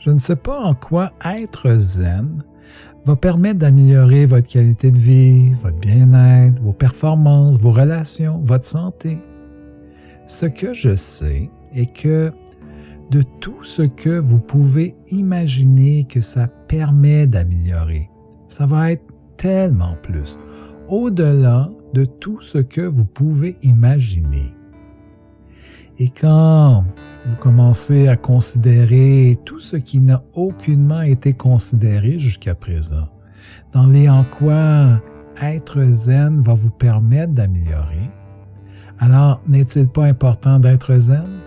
Je ne sais pas en quoi être zen va permettre d'améliorer votre qualité de vie, votre bien-être, vos performances, vos relations, votre santé. Ce que je sais est que de tout ce que vous pouvez imaginer que ça permet d'améliorer, ça va être tellement plus, au-delà de tout ce que vous pouvez imaginer. Et quand vous commencez à considérer tout ce qui n'a aucunement été considéré jusqu'à présent, dans les en quoi être zen va vous permettre d'améliorer, alors n'est-il pas important d'être zen?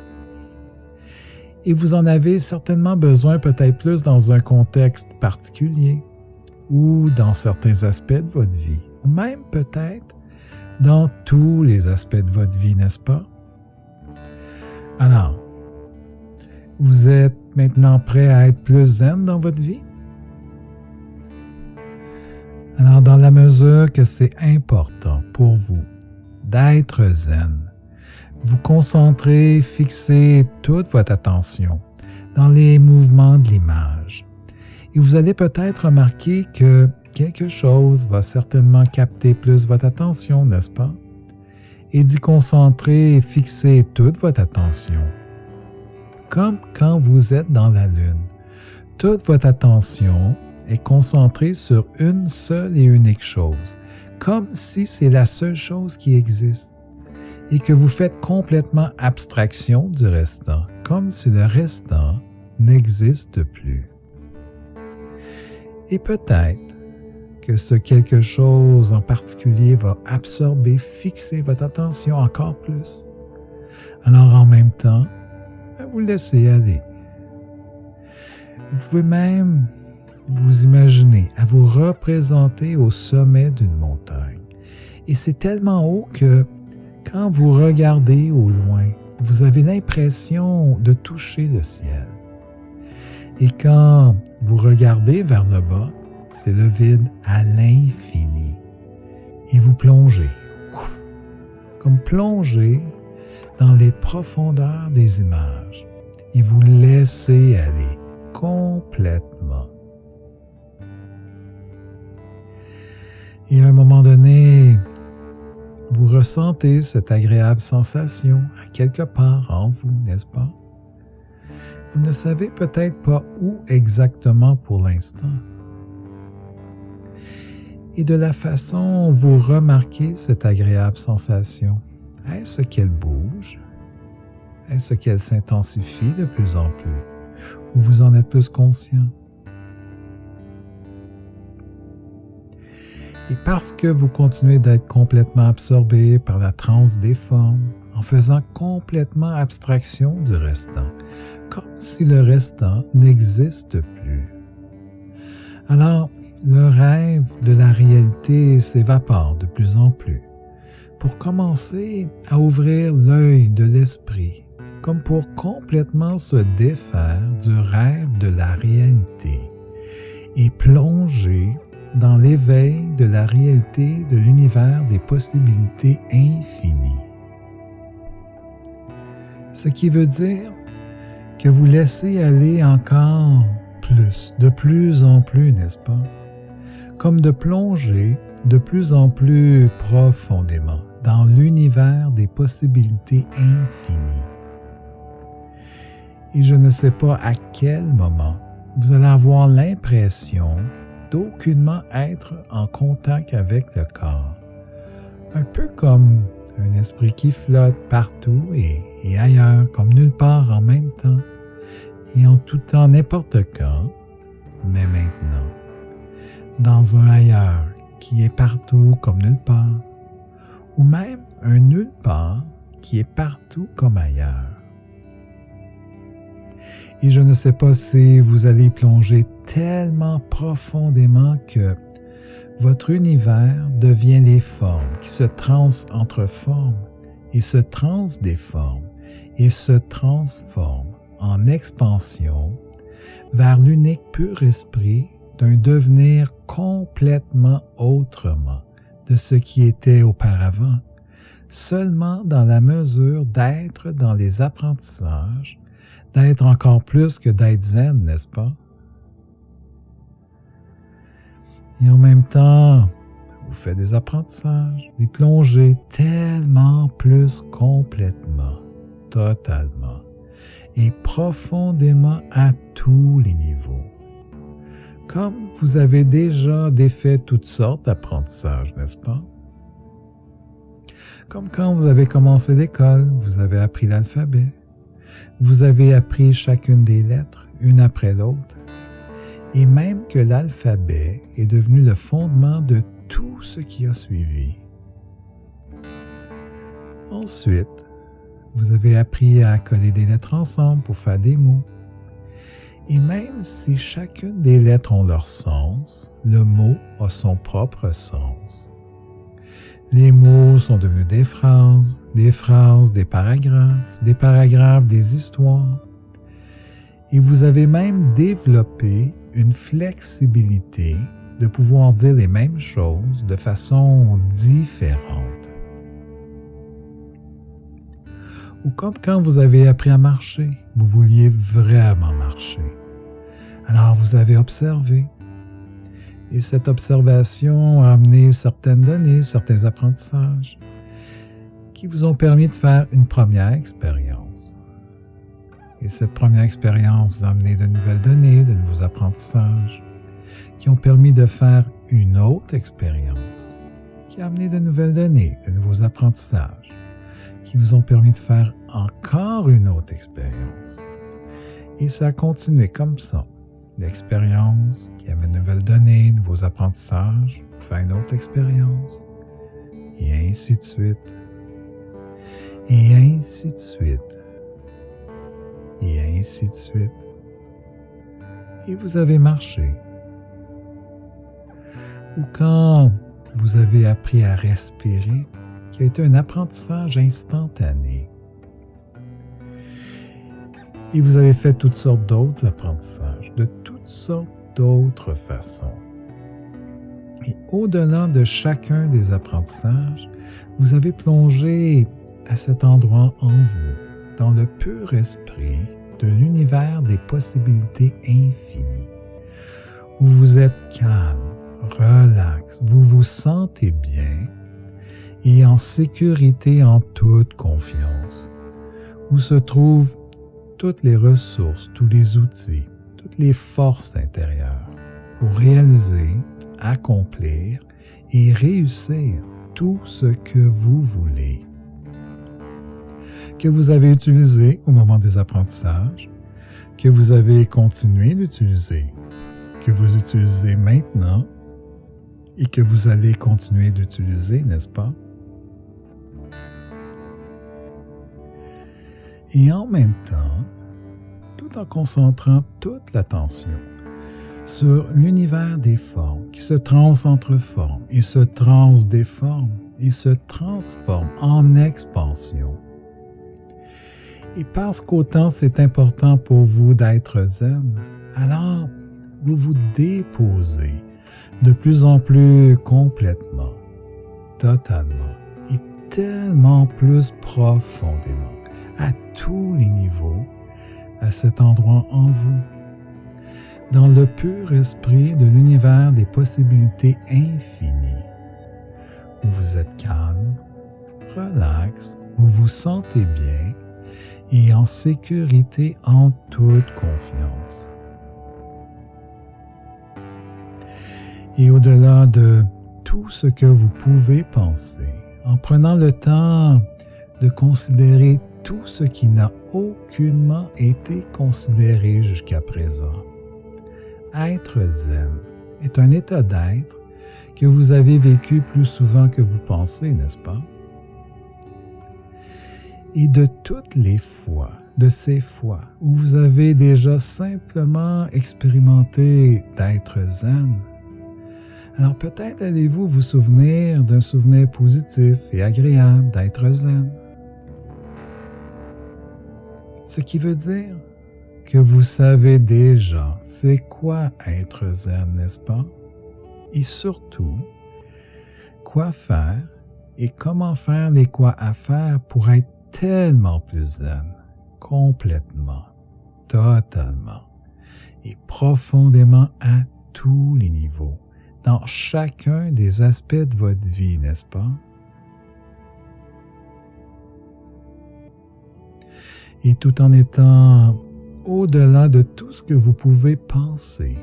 Et vous en avez certainement besoin peut-être plus dans un contexte particulier ou dans certains aspects de votre vie, ou même peut-être dans tous les aspects de votre vie, n'est-ce pas? Alors, vous êtes maintenant prêt à être plus zen dans votre vie? Alors, dans la mesure que c'est important pour vous d'être zen, vous concentrez, fixez toute votre attention dans les mouvements de l'image. Et vous allez peut-être remarquer que quelque chose va certainement capter plus votre attention, n'est-ce pas? Et d'y concentrer et fixer toute votre attention. Comme quand vous êtes dans la lune, toute votre attention est concentrée sur une seule et unique chose, comme si c'est la seule chose qui existe, et que vous faites complètement abstraction du restant, comme si le restant n'existe plus. Et peut-être que ce quelque chose en particulier va absorber, fixer votre attention encore plus. Alors en même temps, vous laissez aller. Vous pouvez même vous imaginer à vous représenter au sommet d'une montagne. Et c'est tellement haut que quand vous regardez au loin, vous avez l'impression de toucher le ciel. Et quand vous regardez vers le bas, c'est le vide à l'infini. Et vous plongez, comme plongez dans les profondeurs des images. Et vous laissez aller complètement. Et à un moment donné, vous ressentez cette agréable sensation à quelque part en vous, n'est-ce pas? Vous ne savez peut-être pas où exactement pour l'instant. Et de la façon dont vous remarquez cette agréable sensation, est-ce qu'elle bouge? Est-ce qu'elle s'intensifie de plus en plus? Ou vous en êtes plus conscient? Et parce que vous continuez d'être complètement absorbé par la transe des formes, en faisant complètement abstraction du restant, comme si le restant n'existe plus. Alors, le rêve de la réalité s'évapore de plus en plus, pour commencer à ouvrir l'œil de l'esprit, comme pour complètement se défaire du rêve de la réalité et plonger dans l'éveil de la réalité de l'univers des possibilités infinies. Ce qui veut dire que vous laissez aller encore plus, de plus en plus, n'est-ce pas? Comme de plonger de plus en plus profondément dans l'univers des possibilités infinies. Et je ne sais pas à quel moment vous allez avoir l'impression d'aucunement être en contact avec le corps. Un peu comme un esprit qui flotte partout et ailleurs, comme nulle part en même temps, et en tout temps n'importe quand, mais maintenant, dans un ailleurs qui est partout comme nulle part, ou même un nulle part qui est partout comme ailleurs. Et je ne sais pas si vous allez plonger tellement profondément que votre univers devient les formes qui se transforment et se transdéforment et se transforment en expansion vers l'unique pur esprit d'un devenir complètement autrement de ce qui était auparavant, seulement dans la mesure d'être dans les apprentissages, d'être encore plus que d'être zen, n'est-ce pas? Et en même temps, vous faites des apprentissages, des plongées tellement plus complètement, totalement et profondément à tous les niveaux. Comme vous avez déjà défait toutes sortes d'apprentissages, n'est-ce pas? Comme quand vous avez commencé l'école, vous avez appris l'alphabet. Vous avez appris chacune des lettres, une après l'autre. Et même que l'alphabet est devenu le fondement de tout ce qui a suivi. Ensuite, vous avez appris à coller des lettres ensemble pour faire des mots. Et même si chacune des lettres ont leur sens, le mot a son propre sens. Les mots sont devenus des phrases, des paragraphes, des histoires. Et vous avez même développé une flexibilité de pouvoir dire les mêmes choses de façon différente. Ou comme quand vous avez appris à marcher, vous vouliez vraiment marcher. Alors vous avez observé. Et cette observation a amené certaines données, certains apprentissages qui vous ont permis de faire une première expérience. Et cette première expérience vous a amené de nouvelles données, de nouveaux apprentissages qui ont permis de faire une autre expérience qui a amené de nouvelles données, de nouveaux apprentissages qui vous ont permis de faire encore une autre expérience. Et ça a continué comme ça. L'expérience qui amène de nouvelles données, nouveaux apprentissages, pour faire une autre expérience, et ainsi de suite, et ainsi de suite, et ainsi de suite. Et vous avez marché. Ou quand vous avez appris à respirer, qui a été un apprentissage instantané. Et vous avez fait toutes sortes d'autres apprentissages, de toutes sortes d'autres façons. Et au-delà de chacun des apprentissages, vous avez plongé à cet endroit en vous, dans le pur esprit de l'univers des possibilités infinies, où vous êtes calme, relax, vous vous sentez bien et en sécurité en toute confiance, où se trouvent toutes les ressources, tous les outils, toutes les forces intérieures pour réaliser, accomplir et réussir tout ce que vous voulez. Que vous avez utilisé au moment des apprentissages, que vous avez continué d'utiliser, que vous utilisez maintenant et que vous allez continuer d'utiliser, n'est-ce pas? Et en même temps, tout en concentrant toute l'attention sur l'univers des formes qui se transforment et se transdéforment et se transforment en expansion. Et parce qu'autant c'est important pour vous d'être zen, alors vous vous déposez de plus en plus complètement, totalement et tellement plus profondément, à tous les niveaux, à cet endroit en vous, dans le pur esprit de l'univers des possibilités infinies, où vous êtes calme, relax, où vous vous sentez bien et en sécurité en toute confiance. Et au-delà de tout ce que vous pouvez penser, en prenant le temps de considérer tout ce qui n'a aucunement été considéré jusqu'à présent. Être zen est un état d'être que vous avez vécu plus souvent que vous pensez, n'est-ce pas? Et de toutes les fois, de ces fois où vous avez déjà simplement expérimenté d'être zen, alors peut-être allez-vous vous souvenir d'un souvenir positif et agréable d'être zen. Ce qui veut dire que vous savez déjà c'est quoi être zen, n'est-ce pas? Et surtout, quoi faire et comment faire les quoi à faire pour être tellement plus zen, complètement, totalement et profondément à tous les niveaux, dans chacun des aspects de votre vie, n'est-ce pas? Et tout en étant au-delà de tout ce que vous pouvez penser,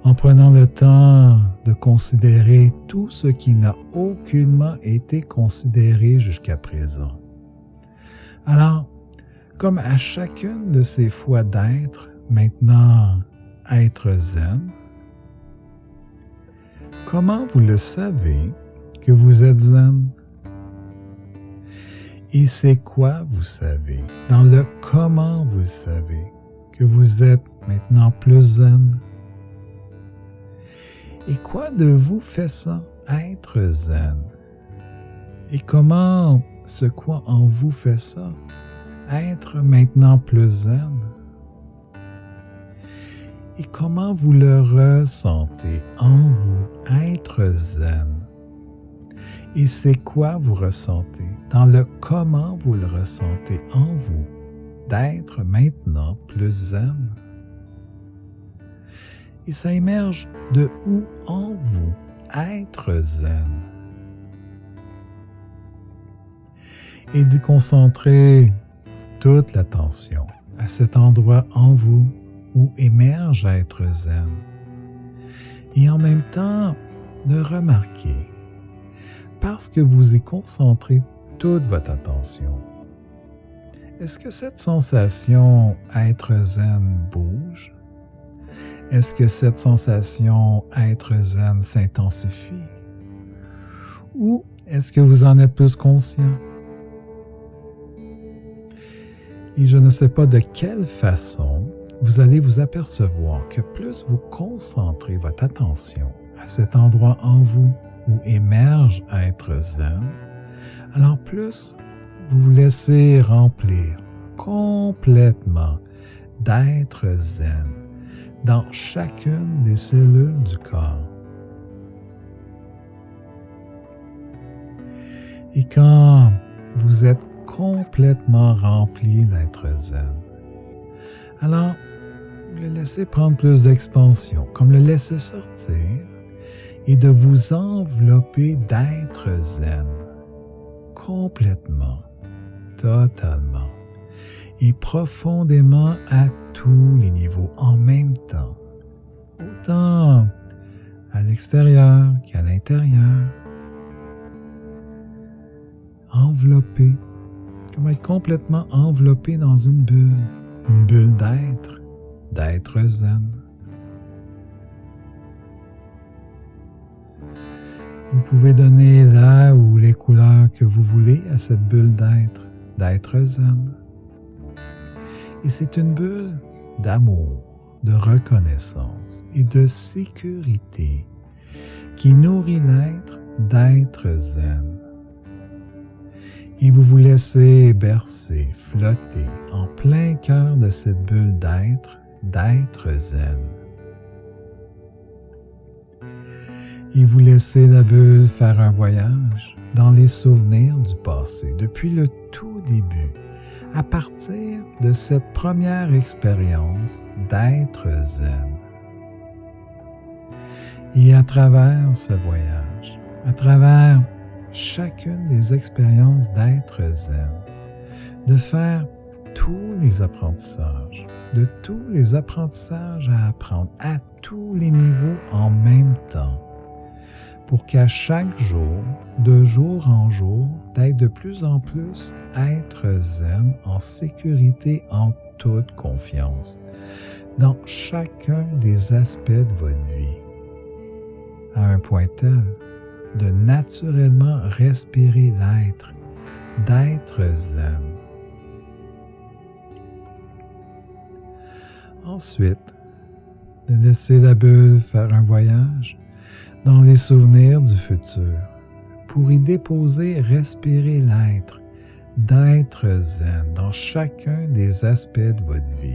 en prenant le temps de considérer tout ce qui n'a aucunement été considéré jusqu'à présent. Alors, comme à chacune de ces fois d'être, maintenant être zen, comment vous le savez que vous êtes zen? Et c'est quoi vous savez? Dans le comment vous savez que vous êtes maintenant plus zen? Et quoi de vous fait ça, être zen? Et comment ce quoi en vous fait ça, être maintenant plus zen? Et comment vous le ressentez en vous, être zen? Et c'est quoi vous ressentez dans le comment vous le ressentez en vous, d'être maintenant plus zen? Et ça émerge de où en vous, être zen? Et d'y concentrer toute l'attention à cet endroit en vous où émerge être zen. Et en même temps, de remarquer, parce que vous y concentrez toute votre attention, est-ce que cette sensation être zen bouge? Est-ce que cette sensation être zen s'intensifie? Ou est-ce que vous en êtes plus conscient? Et je ne sais pas de quelle façon vous allez vous apercevoir que plus vous concentrez votre attention à cet endroit en vous où émerge être zen, alors plus vous vous laissez remplir complètement d'être zen dans chacune des cellules du corps. Et quand vous êtes complètement rempli d'être zen, alors le laisser prendre plus d'expansion, comme le laisser sortir et de vous envelopper d'être zen, complètement, totalement et profondément à tous les niveaux en même temps, autant à l'extérieur qu'à l'intérieur, enveloppé, comme être complètement enveloppé dans une bulle d'être zen. Vous pouvez donner là ou les couleurs que vous voulez à cette bulle d'être zen. Et c'est une bulle d'amour, de reconnaissance et de sécurité qui nourrit l'être d'être zen. Et vous vous laissez bercer, flotter en plein cœur de cette bulle d'être zen. Et vous laissez la bulle faire un voyage dans les souvenirs du passé, depuis le tout début, à partir de cette première expérience d'être zen. Et à travers ce voyage, à travers chacune des expériences d'être zen, de faire tous les apprentissages, de tous les apprentissages à apprendre à tous les niveaux en même temps, pour qu'à chaque jour, de jour en jour, d'être de plus en plus être zen en sécurité, en toute confiance, dans chacun des aspects de votre vie, à un point tel de naturellement respirer l'être, d'être zen. Ensuite, de laisser la bulle faire un voyage dans les souvenirs du futur, pour y déposer, respirer l'être, d'être zen dans chacun des aspects de votre vie.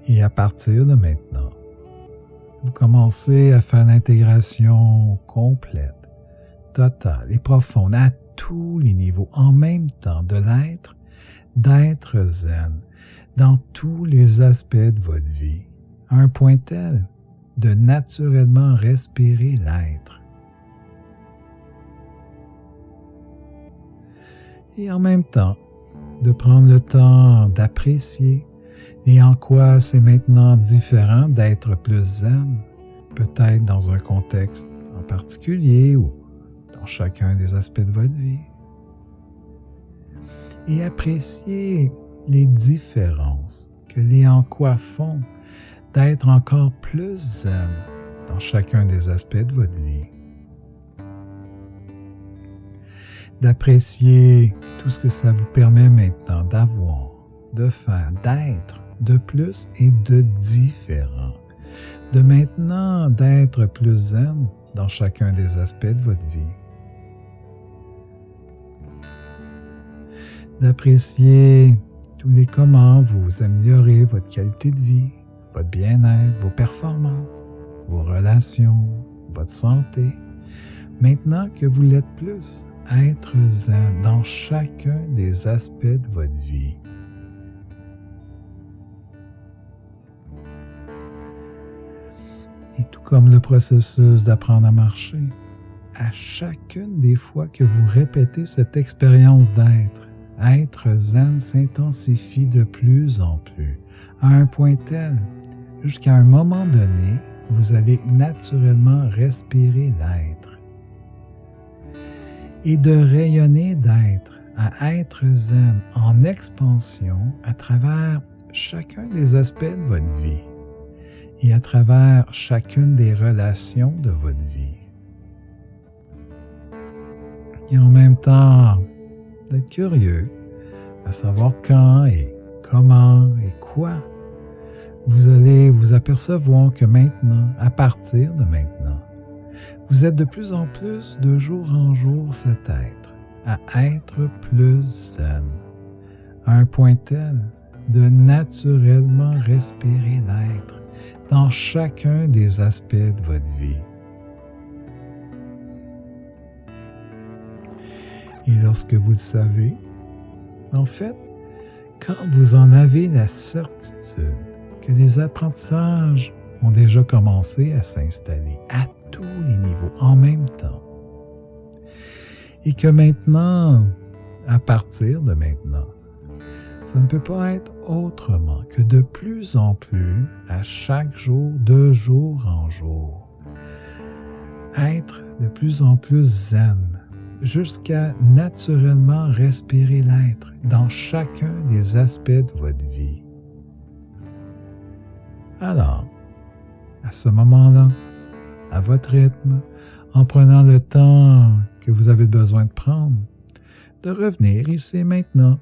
Et à partir de maintenant, vous commencez à faire l'intégration complète, totale et profonde à tous les niveaux en même temps de l'être, d'être zen dans tous les aspects de votre vie, à un point tel de naturellement respirer l'être. Et en même temps, de prendre le temps d'apprécier et en quoi c'est maintenant différent d'être plus zen, peut-être dans un contexte en particulier ou dans chacun des aspects de votre vie. Et apprécier les différences que les en quoi font d'être encore plus zen dans chacun des aspects de votre vie. D'apprécier tout ce que ça vous permet maintenant d'avoir, de faire, d'être de plus et de différent. De maintenant d'être plus zen dans chacun des aspects de votre vie. D'apprécier tous les comment vous améliorez votre qualité de vie, votre bien-être, vos performances, vos relations, votre santé, maintenant que vous l'êtes plus, être zen dans chacun des aspects de votre vie. Et tout comme le processus d'apprendre à marcher, à chacune des fois que vous répétez cette expérience d'être, être zen s'intensifie de plus en plus, à un point tel, jusqu'à un moment donné, vous allez naturellement respirer l'être. Et de rayonner d'être à être zen en expansion à travers chacun des aspects de votre vie et à travers chacune des relations de votre vie. Et en même temps, d'être curieux à savoir quand et comment et quoi vous allez vous apercevoir que maintenant, à partir de maintenant, vous êtes de plus en plus, de jour en jour, cet être, à être plus zen, à un point tel de naturellement respirer l'être dans chacun des aspects de votre vie. Et lorsque vous le savez, en fait, quand vous en avez la certitude que les apprentissages ont déjà commencé à s'installer à tous les niveaux en même temps, et que maintenant, à partir de maintenant, ça ne peut pas être autrement que de plus en plus, à chaque jour, de jour en jour, être de plus en plus zen, jusqu'à naturellement respirer l'être dans chacun des aspects de votre vie. Alors, à ce moment-là, à votre rythme, en prenant le temps que vous avez besoin de prendre, de revenir ici maintenant,